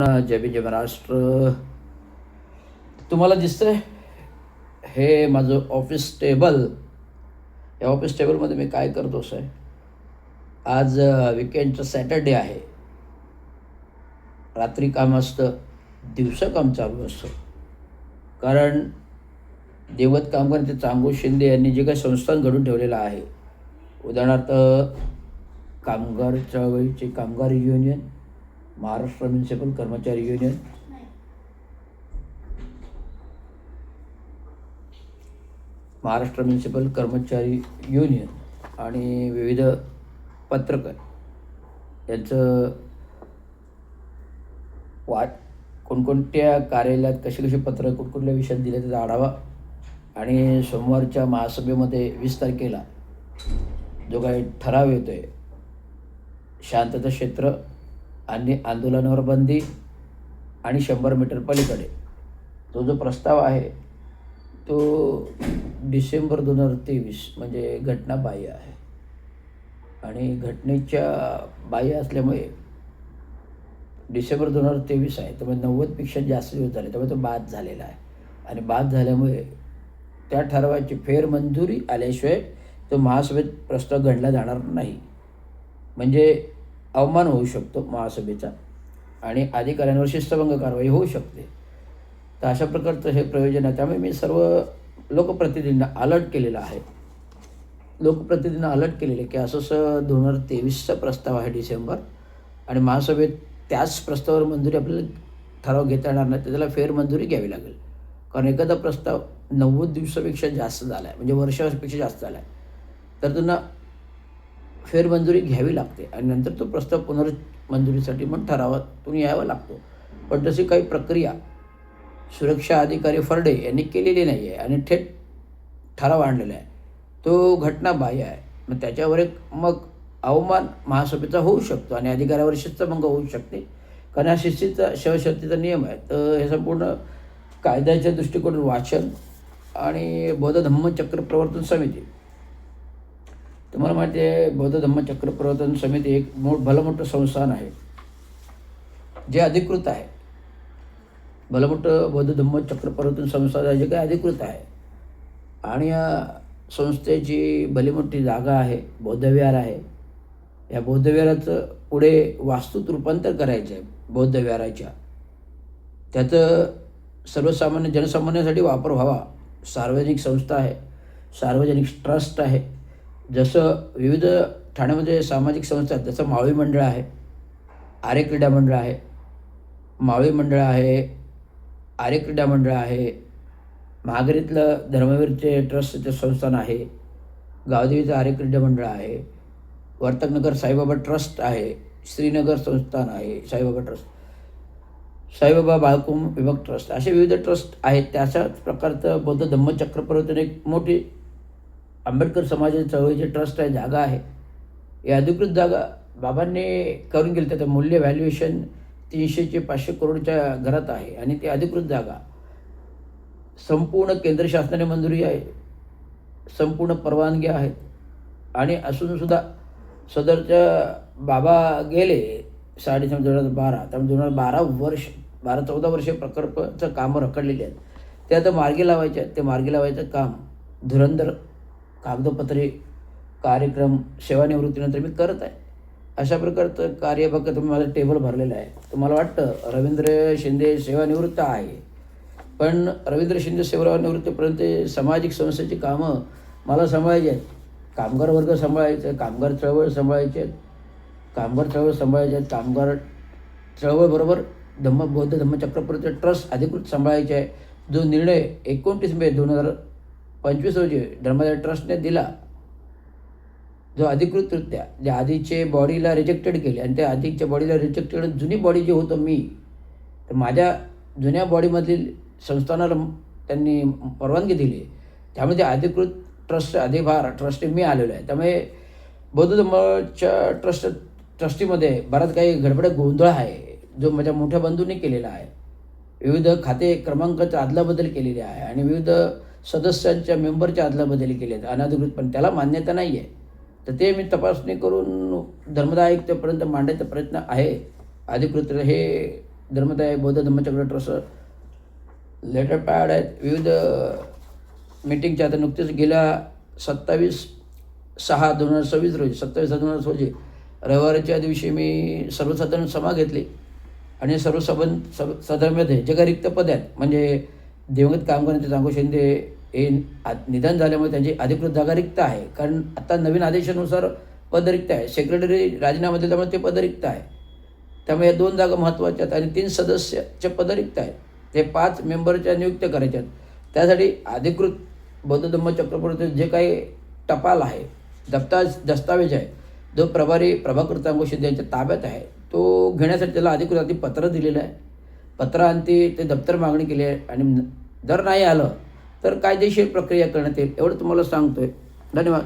जय भीम जय महाराष्ट्र. तुम्हाला दिसतंय हे माझं ऑफिस टेबल. या ऑफिस टेबलमध्ये मी काय करतो आहे, आज विकेंडचं सॅटर्डे आहे. रात्री काम असतं, दिवसा काम चालू असतं. कारण देवत कामगार ते चांगू शिंदे यांनी जे काही संस्थान घडून ठेवलेलं आहे, उदाहरणार्थ कामगार चळवळीचे कामगार युनियन, महाराष्ट्र म्युनिसिपल कर्मचारी युनियन, महाराष्ट्र म्युनिसिपल कर्मचारी युनियन आणि विविध पत्रकार यांचं कोणकोणत्या कार्यालयात कशी कशी पत्रं कुठकुठल्या विषयात दिले त्याचा आढावा. आणि सोमवारच्या महासभेमध्ये 20 तारखेला जो काही ठराव येतो आहे, शांतता क्षेत्र आणि आंदोलनावर बंदी आणि 100 मीटर पलीकडे, तो जो प्रस्ताव आहे तो डिसेंबर 2023 म्हणजे घटनाबाह्य आहे. आणि घटनेच्या बाह्य असल्यामुळे डिसेंबर 2023 आहे, त्यामुळे 90पेक्षा जास्त दिवस झाले, त्यामुळे तो बाद झालेला आहे. आणि बाद झाल्यामुळे त्या ठरावाची फेरमंजुरी आल्याशिवाय तो महासभेत प्रस्ताव गणला जाणार नाही. म्हणजे अवमान होऊ शकतो महासभेचा आणि अधिकाऱ्यांवर शिस्तभंग कारवाई होऊ शकते. तर अशा प्रकारचं हे प्रयोजन आहे. त्यामुळे मी सर्व लोकप्रतिनिधींना अलर्ट केलेलं आहे. लोकप्रतिनिधींना अलर्ट केलेलं आहे की असं 2023चा प्रस्ताव आहे डिसेंबर, आणि महासभेत त्याच प्रस्तावावर मंजुरी आपल्याला ठराव घेता येणार नाही, तर त्याला फेरमंजुरी घ्यावी लागेल. कारण एखादा प्रस्ताव 90 दिवसापेक्षा जास्त झाला आहे, म्हणजे वर्षापेक्षा जास्त झाला आहे, तर त्यांना फेरमंजुरी घ्यावी लागते आणि नंतर तो प्रस्ताव पुनर्मंजुरीसाठी मग ठरावातून यावा लागतो. पण तशी काही प्रक्रिया सुरक्षा अधिकारी फर्डे यांनी केलेली नाही आहे आणि थेट ठराव आणलेला आहे. तो घटनाबाह्य आहे. मग त्याच्यावर एक अवमान महासभेचा होऊ शकतो आणि अधिकाऱ्यावर शिस्तभंग होऊ शकते. कारण हा शिस्तीचा शवशर्तीचा नियम आहे. तर हे संपूर्ण कायद्याच्या दृष्टिकोनातून वाचन आणि बौद्ध धम्म चक्र प्रवर्तन समिती, तुम्हाला माहिती आहे बौद्ध धम्म चक्र प्रवर्तन समिती एक भलं मोठं संस्थान आहे जे अधिकृत आहे. भलं मोठं बौद्ध धम्म चक्र प्रवर्तन संस्थान आहे जे काही अधिकृत आहे. आणि या संस्थेची भली मोठी जागा आहे, बौद्धविहार आहे. या बौद्धविहाराचं पुढे वास्तूत रूपांतर करायचं आहे बौद्धविहाराच्या. त्याचं सर्वसामान्य जनसामान्यांसाठी वापर व्हावा. सार्वजनिक संस्था आहे, सार्वजनिक ट्रस्ट आहे. जसं विविध ठाण्यामध्ये सामाजिक संस्था आहेत, जसं मावळी मंडळ आहे, आर्य क्रीडा मंडळ आहे, मावळी मंडळ आहे, आर्य क्रीडा मंडळ आहे, महागरीतलं धर्मवीरचे ट्रस्टचं संस्थान आहे, गावदेवीचं आर्य क्रीडा मंडळ आहे, वर्तकनगर साईबाबा ट्रस्ट आहे, श्रीनगर संस्थान आहे साईबाबा ट्रस्ट, साईबाबा बाळकुम विभाग ट्रस्ट, असे विविध ट्रस्ट आहेत. त्याच्याच प्रकारचं बौद्ध धम्मचक्र प्रवर्तन एक मोठी आंबेडकर समाजाची चळवळीची ट्रस्ट आहे, जागा आहे. ही अधिकृत जागा बाबांनी करून गेली. त्याचं मूल्य व्हॅल्युएशन 300 ते 500 करोडच्या घरात आहे आणि ती अधिकृत जागा संपूर्ण केंद्र शासनाने मंजुरी आहे, संपूर्ण परवानगी आहेत. आणि असूनसुद्धा सदरच्या बाबा गेले 2012, त्यामुळे 12-14 वर्षे प्रकल्पाचं कामं रखडलेली आहेत. ते आता मार्गी लावायचे आहेत. ते मार्गी लावायचं काम धुरंधर कागदोपत्री कार्यक्रम सेवानिवृत्तीनंतर मी करत आहे. अशा प्रकारचं कार्य बघा. तुम्ही माझं टेबल भरलेलं आहे. तुम्हाला वाटतं रवींद्र शिंदे सेवानिवृत्त आहे, पण रवींद्र शिंदे सेवानिवृत्तीपर्यंत सामाजिक संस्थेची कामं मला सांभाळायची आहेत. कामगार वर्ग सांभाळायचे आहेत, कामगार चळवळ सांभाळायचे आहेत, कामगार चळवळबरोबर बौद्ध धम्मचक्र प्रवर्तन ट्रस्ट अधिकृत सांभाळायचे आहे. जो निर्णय 29 मे 2025 रोजी धर्मदाय ट्रस्टने दिला, जो अधिकृतरित्या ज्या आधीचे बॉडीला रिजेक्टेड केले आणि त्या आधीच्या बॉडीला रिजेक्टेड जुनी बॉडी जी होतं मी, तर माझ्या जुन्या बॉडीमधील संस्थानाला त्यांनी परवानगी दिली. त्यामुळे ते अधिकृत ट्रस्टी मी आलेलो आहे. त्यामुळे बौद्ध धम्मच्या ट्रस्टीमध्ये बराच काही गडबड गोंधळ आहे, जो माझ्या मोठ्या बंधूंनी केलेला आहे. विविध खाते क्रमांकाचं अदलाबदल केलेली आहे आणि विविध सदस्यांच्या मेंबरच्या अदलाबदली केली आहेत अनधिकृत, पण त्याला मान्यता नाही आहे. तर ते मी तपासणी करून धर्मदाय आयुक्तपर्यंत मांडायचा प्रयत्न आहे. अधिकृत हे धर्मदाय बौद्ध धम्मचक्र ट्रस्ट लेटर पॅड आहेत. विविध मीटिंगच्या आता नुकतेच गेल्या 27/6/2026 रोजी 27/6/2026 रोजी रविवारच्या दिवशी मी सर्वसाधारण सभा घेतली आणि सभेमध्ये जे काही रिक्त पद आहेत म्हणजे दिवंगत कामगारांचे जांगो शिंदे हे निधन झाल्यामुळे त्यांची अधिकृत जागा रिक्त आहे. कारण आता नवीन आदेशानुसार पद रिक्त आहे. सेक्रेटरी राजीनामा दिल्यामुळे ते पद रिक्त आहे. त्यामुळे या 2 जागा महत्त्वाच्या आहेत आणि 3 सदस्याचे पद रिक्त आहेत. ते 5 मेंबरच्या नियुक्त्या करायच्या आहेत. त्यासाठी अधिकृत बौद्ध धम्म चक्रवर्ती जे काही टपाल आहे दस्तावेज आहे जो प्रभारी प्रभाकर जांगो शिंदे यांच्या ताब्यात आहे तो घेण्यासाठी त्याला अधिकृत आधी पत्र दिलेलं आहे. पत्रांती ते दप्तर मागणी केली आहे आणि जर नाही आलं तर कायदेशीर प्रक्रिया करण्यात येईल एवढं तुम्हाला सांगतोय. धन्यवाद.